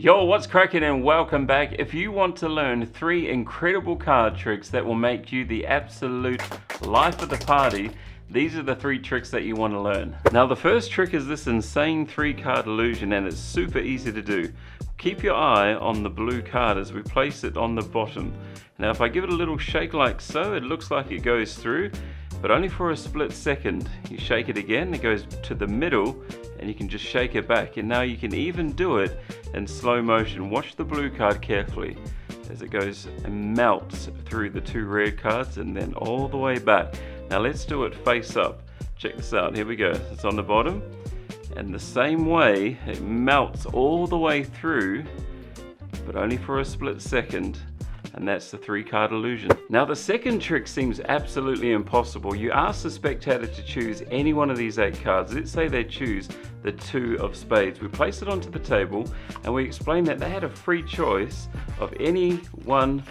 Yo, what's cracking and welcome back. If you want to learn 3 incredible card tricks that will make you the absolute life of the party, these are the 3 tricks that you want to learn. Now the first trick is this insane 3-card illusion, and it's super easy to do. Keep your eye on the blue card as we place it on the bottom. Now if I give it a little shake like so, it looks like it goes through, but only for a split second. You shake it again, it goes to the middle, and you can just shake it back. And now you can even do it in slow motion. Watch the blue card carefully as it goes and melts through the 2 red cards and then all the way back. Now let's do it face up. Check this out, here we go. It's on the bottom, and the same way it melts all the way through, but only for a split second. And that's the 3-card illusion. Now the second trick seems absolutely impossible. You ask the spectator to choose any one of these 8 cards. Let's say they choose the 2 of spades. We place it onto the table and we explain that they had a free choice of any one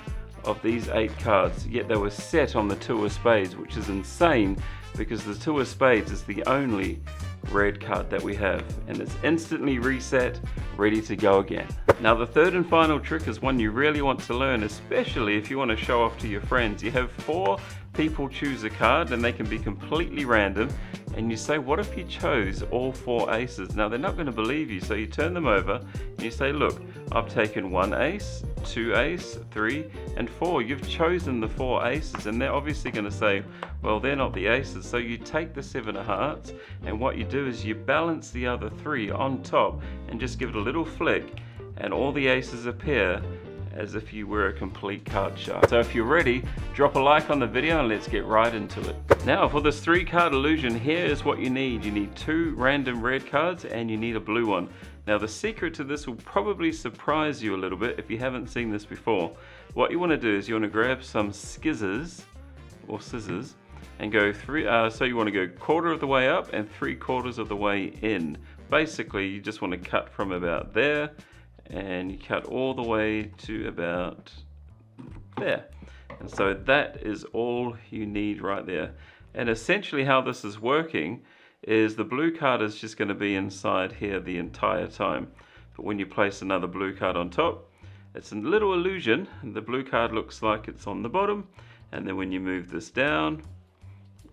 of these 8 cards, yet they were set on the 2 of spades, which is insane because the 2 of spades is the only red card that we have, and it's instantly reset, ready to go again. Now the third and final trick is one you really want to learn, especially if you want to show off to your friends. You have 4 people choose a card and they can be completely random, and you say, what if you chose all 4 aces? Now they're not going to believe you, so you turn them over and you say, look, I've taken 1 ace, 2 ace, 3 and 4. You've chosen the 4 aces, and they're obviously going to say, well, they're not the aces. So you take the 7 of hearts, and what you do is you balance the other 3 on top and just give it a little flick, and all the aces appear as if you were a complete card shark. So if you're ready, drop a like on the video and let's get right into it. Now for this 3-card illusion, here is what you need. You need 2 random red cards and you need a blue one. Now the secret to this will probably surprise you a little bit if you haven't seen this before. What you want to do is you want to grab some scissors and go through, so you want to go 1/4 of the way up and 3/4 of the way in. Basically you just want to cut from about there, and you cut all the way to about there. And so that is all you need right there. And essentially how this is working is the blue card is just going to be inside here the entire time. But when you place another blue card on top, it's a little illusion. The blue card looks like it's on the bottom, and then when you move this down,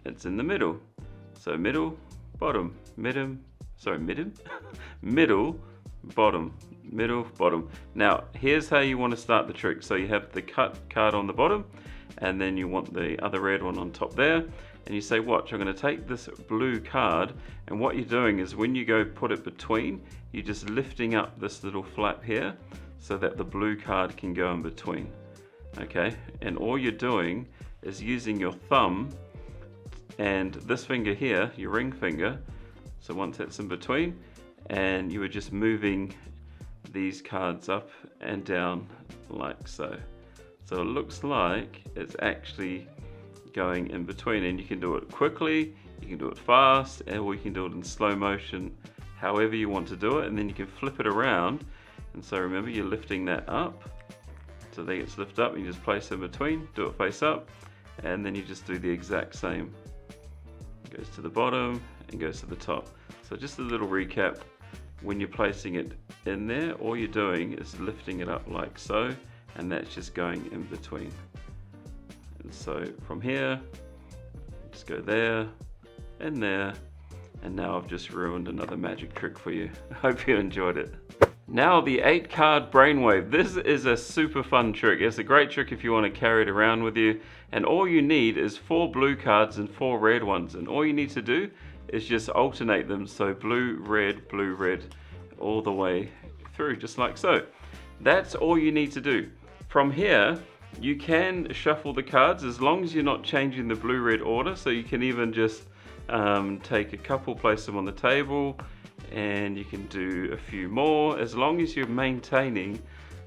it's in the middle. So middle, bottom, middle, bottom, middle, bottom. Now here's how you want to start the trick. So you have the cut card on the bottom, and then you want the other red one on top there, and you say, watch, I'm going to take this blue card, and what you're doing is when you go put it between, you're just lifting up this little flap here so that the blue card can go in between. Okay, and all you're doing is using your thumb and this finger here, your ring finger, so once that's in between, and you are just moving these cards up and down like so. So it looks like it's actually going in between, and you can do it quickly, you can do it fast, or you can do it in slow motion, however you want to do it, and then you can flip it around. And so remember, you're lifting that up, so that gets lifted up, and you just place it in between, do it face up, and then you just do the exact same. It goes to the bottom and goes to the top. So just a little recap. When you're placing it in there, all you're doing is lifting it up like so, and that's just going in between. And so from here, just go there, and now I've just ruined another magic trick for you. I hope you enjoyed it. Now the 8-card brainwave. This is a super fun trick. It's a great trick if you want to carry it around with you, and all you need is 4 blue cards and 4 red ones, and all you need to do is just alternate them, so blue, red, all the way through, just like so. That's all you need to do. From here, you can shuffle the cards as long as you're not changing the blue-red order, so you can even just take a couple, place them on the table, and you can do a few more. As long as you're maintaining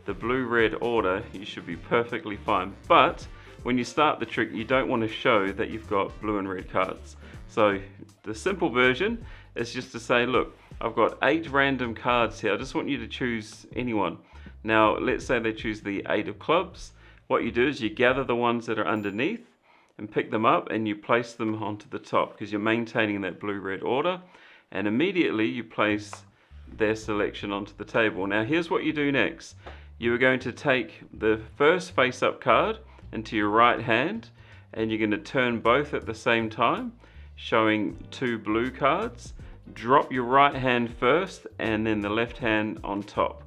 the blue-red order, you should be perfectly fine. But when you start the trick, you don't want to show that you've got blue and red cards. So the simple version is just to say, look, I've got 8 random cards here. I just want you to choose any one. Now, let's say they choose the 8 of clubs. What you do is you gather the ones that are underneath and pick them up, and you place them onto the top because you're maintaining that blue-red order. And immediately you place their selection onto the table. Now here's what you do next. You are going to take the first face-up card into your right hand, and you're going to turn both at the same time, showing 2 blue cards. Drop your right hand first and then the left hand on top.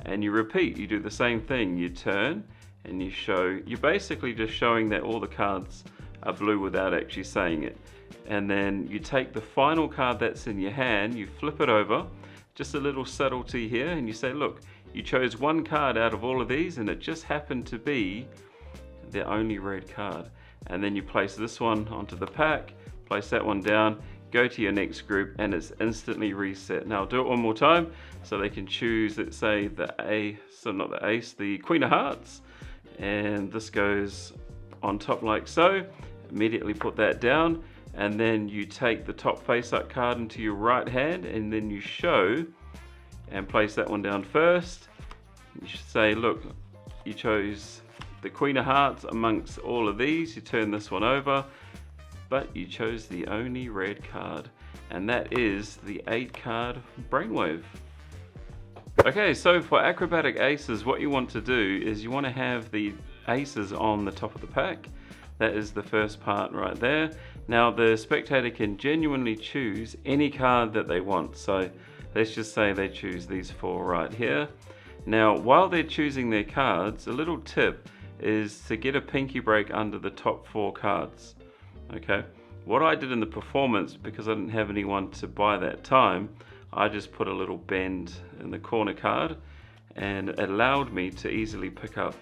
And you repeat, you do the same thing. You turn and you show, you're basically just showing that all the cards are blue without actually saying it. And then you take the final card that's in your hand, you flip it over, just a little subtlety here, and you say, look, you chose one card out of all of these and it just happened to be the only red card. And then you place this one onto the pack, place that one down, go to your next group, and it's instantly reset. Now I'll do it one more time so they can choose, let's say the the Queen of Hearts, and this goes on top like so. Immediately put that down, and then you take the top face-up card into your right hand, and then you show and place that one down first. You should say, look, you chose the Queen of Hearts amongst all of these. You turn this one over, but you chose the only red card, and that is the 8-card Brainwave. Okay, so for acrobatic aces, what you want to do is you want to have the aces on the top of the pack. That is the first part right there. Now the spectator can genuinely choose any card that they want. So let's just say they choose these 4 right here. Now while they're choosing their cards, a little tip is to get a pinky break under the top 4 cards. Okay, what I did in the performance, because I didn't have anyone to buy that time, I just put a little bend in the corner card, and it allowed me to easily pick up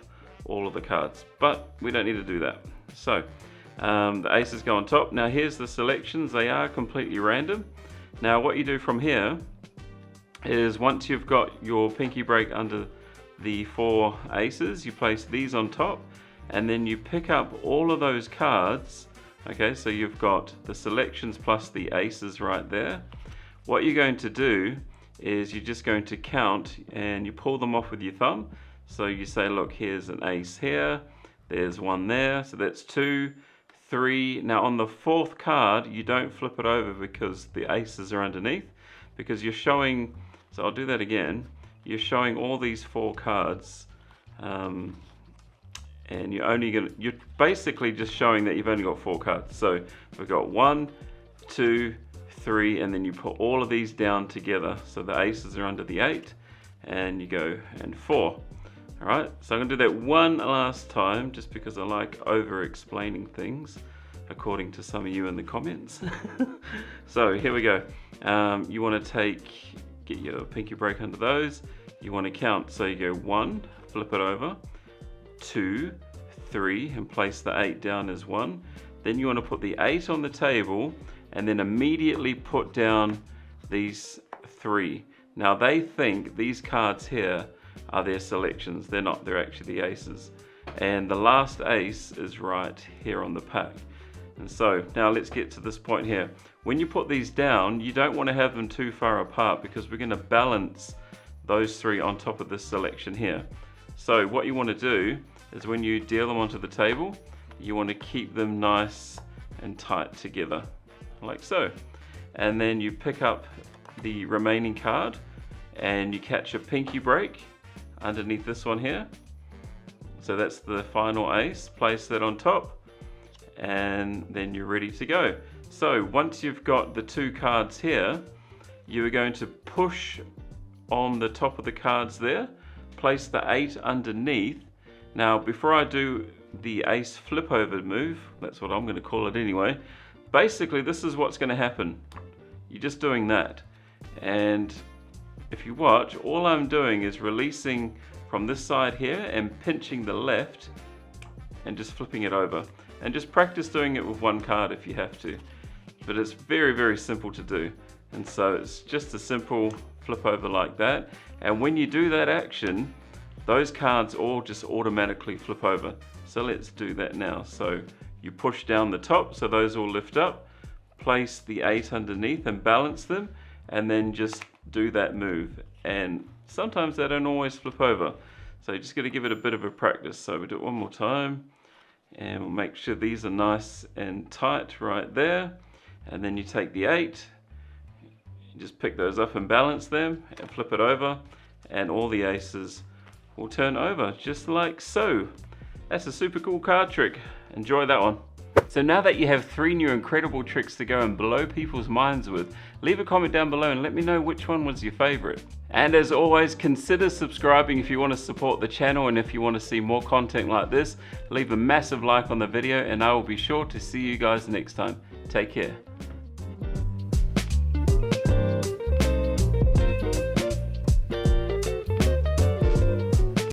all of the cards, but we don't need to do that. So the aces go on top. Now here's the selections. They are completely random. Now what you do from here is, once you've got your pinky break under the 4 aces, you place these on top, and then you pick up all of those cards. Okay, so you've got the selections plus the aces right there. What you're going to do is you're just going to count, and you pull them off with your thumb. So you say, look, here's an ace here, there's 1 there, so that's 2, 3. Now on the 4th card, you don't flip it over because the aces are underneath, because you're showing, so I'll do that again, you're showing all these 4 cards, and you're basically just showing that you've only got 4 cards. So we've got 1, 2, 3, and then you put all of these down together. So the aces are under the 8, and you go and 4. All right, so I'm gonna do that one last time, just because I like over explaining things, according to some of you in the comments. So here we go. You wanna get your pinky break under those. You wanna count, so you go 1, flip it over, 2, 3, and place the 8 down as 1. Then you want to put the 8 on the table, and then immediately put down these 3. Now they think these cards here are their selections. They're not, they're actually the aces. And the last ace is right here on the pack. And so now let's get to this point here. When you put these down, you don't want to have them too far apart, because we're going to balance those 3 on top of this selection here. So what you want to do is, when you deal them onto the table, you want to keep them nice and tight together, like so. And then you pick up the remaining card, and you catch a pinky break underneath this one here. So that's the final ace. Place that on top, and then you're ready to go. So once you've got the 2 cards here, you are going to push on the top of the cards there, place the 8 underneath. Now before I do the ace flip over move, that's what I'm going to call it anyway, basically this is what's going to happen. You're just doing that, and if you watch, all I'm doing is releasing from this side here and pinching the left and just flipping it over. And just practice doing it with 1 card if you have to, but it's very, very simple to do. And so it's just a simple flip over like that, and when you do that action, those cards all just automatically flip over. So let's do that now. So you push down the top, so those all lift up, place the 8 underneath and balance them, and then just do that move. And sometimes they don't always flip over, so you just got to give it a bit of a practice. So we do it one more time, and we'll make sure these are nice and tight right there. And then you take the 8, You just pick those up and balance them and flip it over, and all the aces will turn over just like so. That's a super cool card trick. Enjoy that one. So now that you have 3 new incredible tricks to go and blow people's minds with, leave a comment down below and let me know which one was your favorite. And as always, consider subscribing if you want to support the channel, and if you want to see more content like this, leave a massive like on the video and I will be sure to see you guys next time. Take care.